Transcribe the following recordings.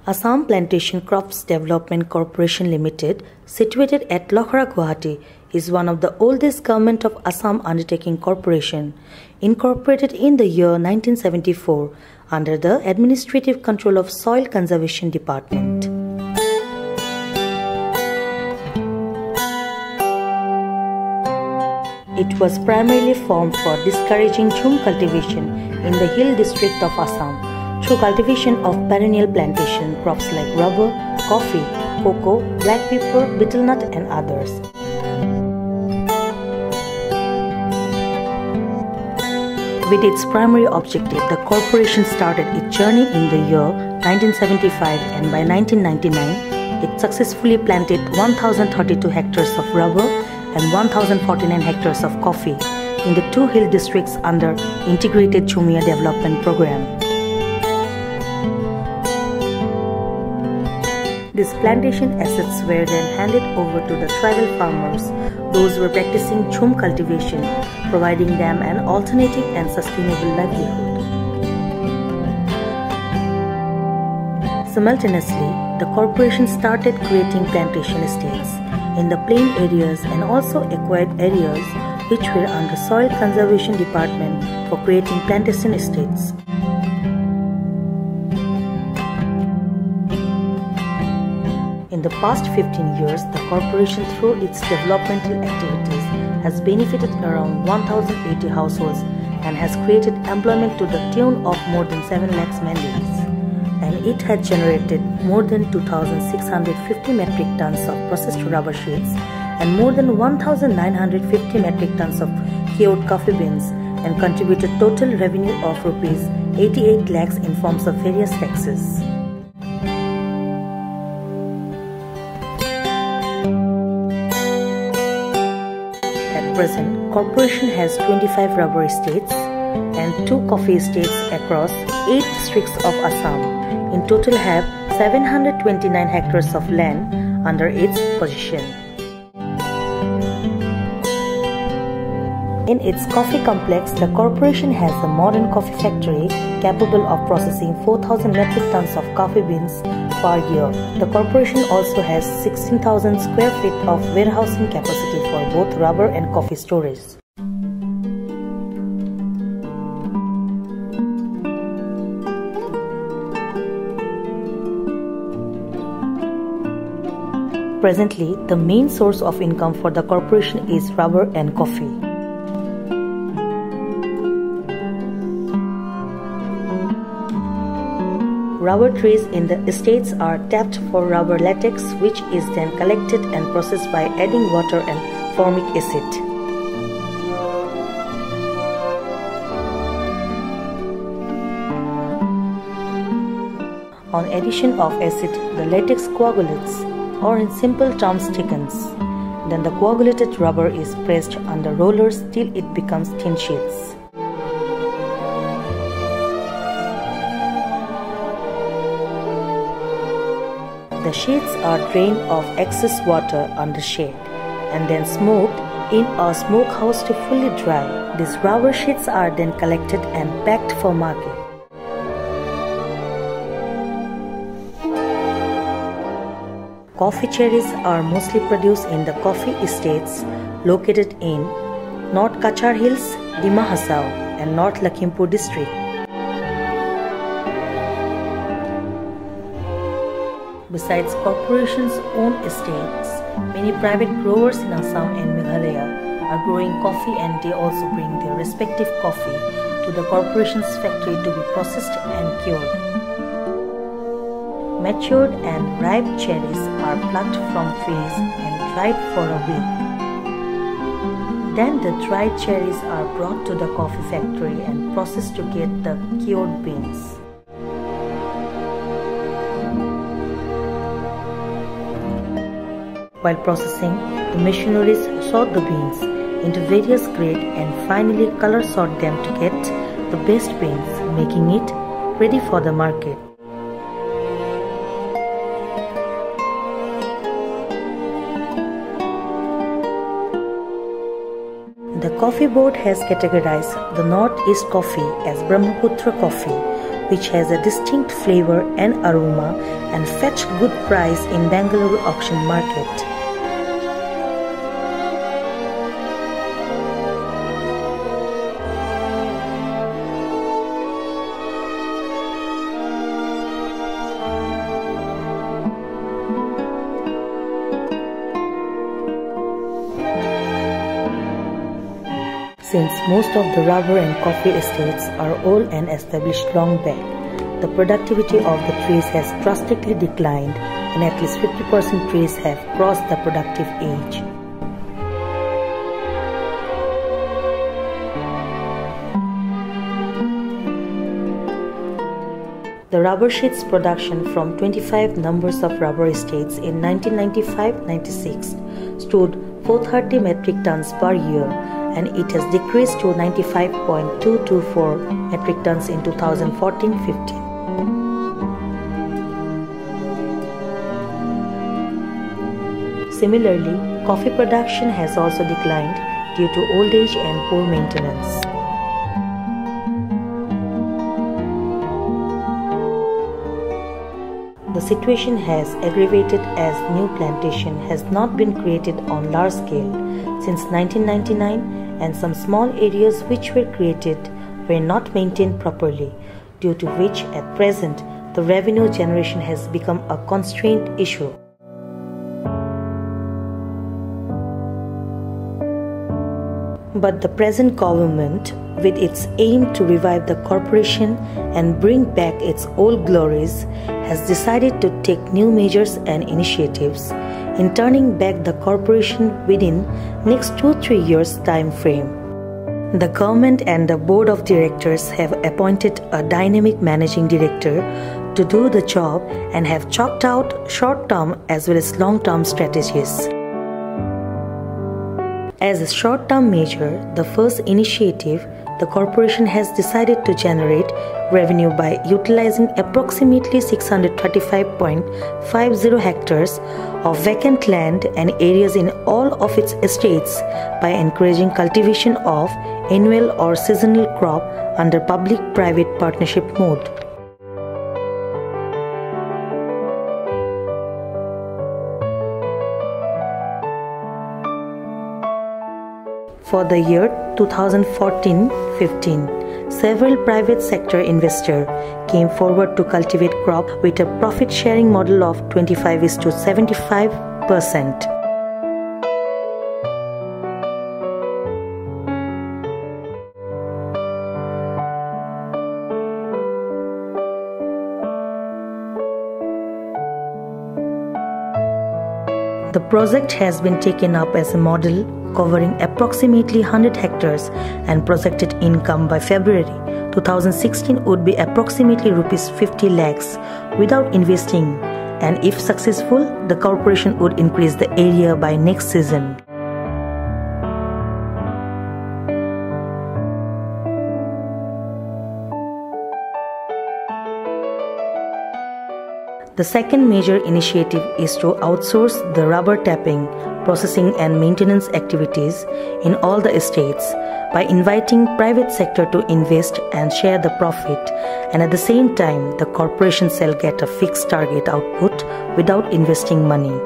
Assam Plantation Crops Development Corporation Limited, situated at Lokhara, Guwahati, is one of the oldest Government of Assam undertaking corporation, incorporated in the year 1974 under the administrative control of Soil Conservation Department. It was primarily formed for discouraging chum cultivation in the hill district of Assam through cultivation of perennial plantation crops like rubber, coffee, cocoa, black pepper, betel nut and others. With its primary objective, the corporation started its journey in the year 1975 and by 1999, it successfully planted 1,032 hectares of rubber and 1,049 hectares of coffee in the two hill districts under Integrated Chumia Development Program. These plantation assets were then handed over to the tribal farmers, those who were practicing chum cultivation, providing them an alternative and sustainable livelihood. Simultaneously, the corporation started creating plantation estates in the plain areas and also acquired areas which were under Soil Conservation Department for creating plantation estates. In the past 15 years, the corporation through its developmental activities has benefited around 1,080 households and has created employment to the tune of more than 7 lakhs mandis. And it has generated more than 2,650 metric tons of processed rubber sheets and more than 1,950 metric tons of cured coffee beans and contributed total revenue of rupees 88 lakhs in forms of various taxes. At present, corporation has 25 rubber estates and 2 coffee estates across 8 districts of Assam. In total have 729 hectares of land under its possession. In its coffee complex, the corporation has a modern coffee factory capable of processing 4,000 metric tons of coffee beans per year. The corporation also has 16,000 square feet of warehousing capacity for both rubber and coffee storage. Presently, the main source of income for the corporation is rubber and coffee. Rubber trees in the estates are tapped for rubber latex, which is then collected and processed by adding water and formic acid. On addition of acid, the latex coagulates, or in simple terms thickens. Then the coagulated rubber is pressed under rollers till it becomes thin sheets. The sheets are drained of excess water under shade and then smoked in a smokehouse to fully dry. These rubber sheets are then collected and packed for market. Coffee cherries are mostly produced in the coffee estates located in North Kachar Hills, Dima Hasao and North Lakhimpur district. Besides corporation's own estates, many private growers in Assam and Meghalaya are growing coffee and they also bring their respective coffee to the corporation's factory to be processed and cured. Matured and ripe cherries are plucked from trees and dried for a week. Then the dried cherries are brought to the coffee factory and processed to get the cured beans. While processing, the machineries sort the beans into various grades and finally color sort them to get the best beans, making it ready for the market. The Coffee Board has categorized the Northeast coffee as Brahmaputra coffee, which has a distinct flavor and aroma and fetch good price in Bangalore auction market. Since most of the rubber and coffee estates are old and established long back, the productivity of the trees has drastically declined and at least 50% trees have crossed the productive age. The rubber sheets production from 25 numbers of rubber estates in 1995-96 stood 430 metric tons per year, and it has decreased to 95.224 metric tons in 2014-15. Similarly, coffee production has also declined due to old age and poor maintenance. The situation has aggravated as new plantation has not been created on large scale since 1999, and some small areas which were created were not maintained properly, due to which at present the revenue generation has become a constraint issue. But the present government, with its aim to revive the corporation and bring back its old glories, has decided to take new measures and initiatives in turning back the corporation within next 2-3 years time frame. The government and the board of directors have appointed a dynamic managing director to do the job and have chalked out short-term as well as long-term strategies. As a short-term measure, the first initiative, the corporation has decided to generate revenue by utilizing approximately 635.50 hectares of vacant land and areas in all of its estates by encouraging cultivation of annual or seasonal crop under public-private partnership mode. For the year 2014-15, several private sector investors came forward to cultivate crop with a profit-sharing model of 25:75%. The project has been taken up as a model covering approximately 100 hectares, and projected income by February 2016 would be approximately Rs 50 lakhs without investing, and if successful, the corporation would increase the area by next season. The second major initiative is to outsource the rubber tapping, processing and maintenance activities in all the estates by inviting private sector to invest and share the profit, and at the same time the corporation shall get a fixed target output without investing money.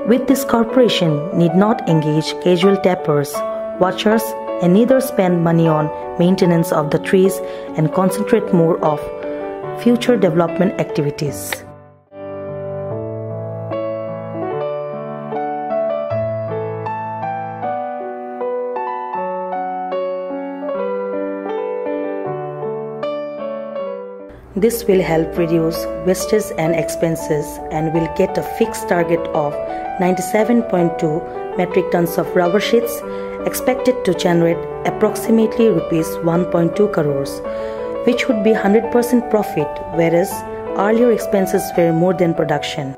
With this, corporation need not engage casual tappers, watchers, and neither spend money on maintenance of the trees and concentrate more of future development activities. This will help reduce wastage and expenses and will get a fixed target of 97.2 metric tons of rubber sheets, expected to generate approximately Rs 1.2 crores, which would be 100% profit, whereas earlier expenses were more than production.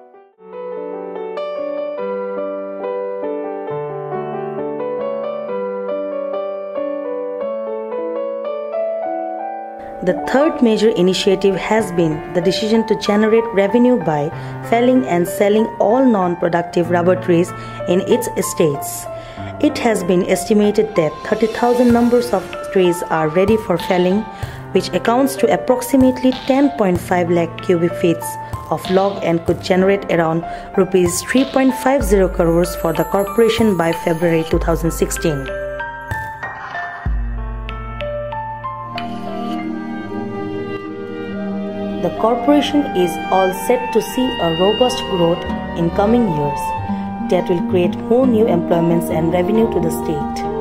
The third major initiative has been the decision to generate revenue by felling and selling all non-productive rubber trees in its estates. It has been estimated that 30,000 numbers of trees are ready for felling, which accounts to approximately 10.5 lakh cubic feet of log and could generate around rupees 3.50 crores for the corporation by February 2016. The corporation is all set to see a robust growth in coming years that will create more new employments and revenue to the state.